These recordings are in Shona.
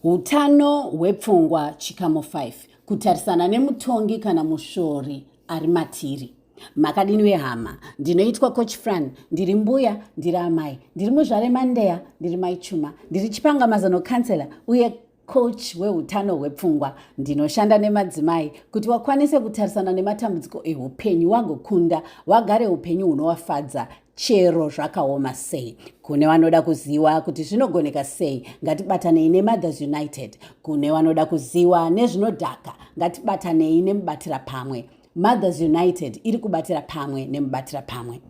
Hutano hwepfungwa chikamo 5 kutarisana nemutongi kana mushori ari matiri. Makadini hama, ndinoitwa coach Fran, ndiri mbuya, ndiri amai, ndiri muzvare mandeya, ndiri maichuma, ndiri chipanga mazano kansela uye coach wehutano hwepfungwa. Ndinoshanda nemadzimai kuti wakwanise kutarisana nematambudziko eupenyu wagokunda, wagare upenyu hunovafadza chero zvakaoma sei. Kune vanoda kuziva kuti zvinogoneka sei, ngatibatanei neMothers United. Kune vanoda kuziva nezvinodhaka, ngatibatanei nemubatira pamwe. Mothers United iri kubatira pamwe nemubatira pamwe.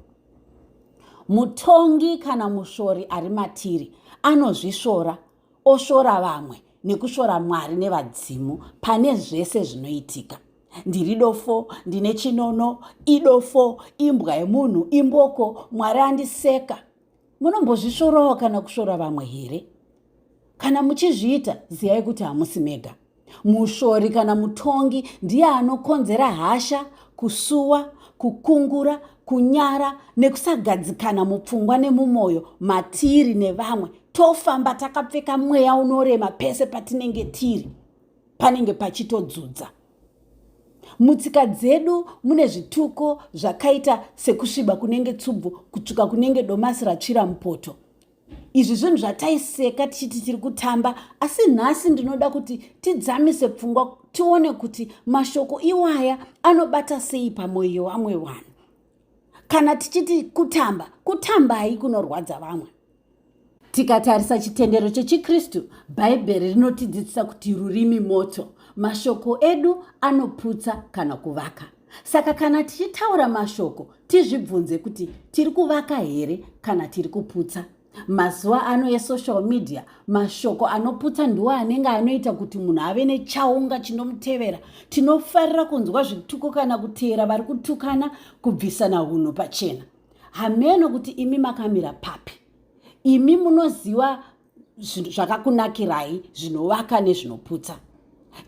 Mutongi kana mushori ari matiri anozvishora, oshora vamwe nekushora Mwari nevadzimu pane zvese zvinoitika. Ndiri dofo, ndine chinono, idofo, imbwa yemunhu, imboko, Mwari andiseka. Munombozvishorawo kana kushora vamwe here? Kana muchizviita, ziyai kuti hamusi mega. Mushori kana mutongi ndiye anokonzera hasha, kusuwa, kukungura, kunyara nekusagadzikana mupfungwa nemumwoyo matiri nevamwe. Tofamba takapfeka mweya unorema pese patinenge tiri, panenge pachitodzudza. Mutsika dzedu mune zvituko zvakaita sekusviba kunenge tsubvu, kutsvuka kunenge domasi ratsvira mupoto. Izvi zvinhu zvataiseka tichiti tiri kutamba, asi nhasi ndinoda kuti tidzamise pfungwa tione kuti mashoko iwaya anobata sei pamwoyo wamwe vanhu. Kana tichiti kutamba, kutambai kunorwadza vamwe. Tikatarisa chitendero chechiKristu, Bhaibheri rinotidzidzisa kuti rurimi moto. Mashoko edu anoputsa kana kuvaka. Saka kana tichitaura mashoko, tizvibvunze kuti tiri kuvaka here kana tiri kuputsa. Mazuva ano esocial media, mashoko anoputsa ndiwo anenge anoita kuti munhu ave nechaunga chinomutevera. Tinofarira kunzwa zvituko kana kuteera vari kutukana, kubvisana hunhu pachena. Hameno kuti imi makamira papi. Imi munoziva zvakakunakirai, zvinovaka nezvinoputsa.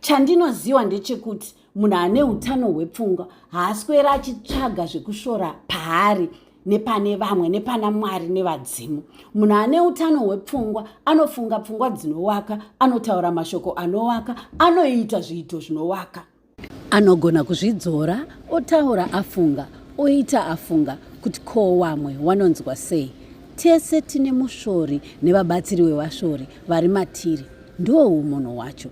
Chandinoziva ndechekuti munhu ane hutano hwepfungwa haaswera achitsvaga zvekushora paari nepane vamwe nepana Mwari nevadzimu. Munhu ane hutano hwepfungwa anofunga pfungwa dzinovaka, anotaura mashoko anovaka, anoita zviito zvinovaka. Anogona kuzvidzora, otaura afunga, oita afunga kuti ko vamwe wanonzwa sei. Tese tine mushori nevabatsiri vevashori vari matiri, ndiwo umunhu wacho.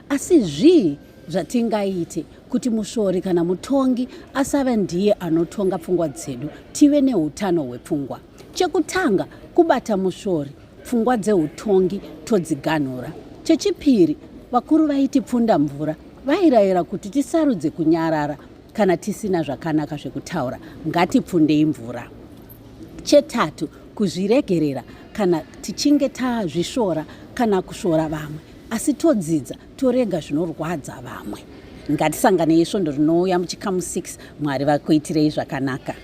Asi zvii zvatingaite kuti mushori kana mutongi asave ndiye anotonga pfungwa dzedu, tive nehutano hwepfungwa? Chekutanga, kubata mushori, pfungwa dzeutongi todziganhura. Chechipiri, vakuru vaitipfunda mvura vairayira kuti tisarudze kunyarara kana tisina zvakanaka zvekutaura, ngatipfundei mvura. Chetatu, kuzviregerera kana tichinge tazvishora kana kushora vamwe, asi todzidza torega zvinorwadza vamwe. Ngatisanganei svondo rinouya muchikamu 6. Mwari vakuitirei zvakanaka.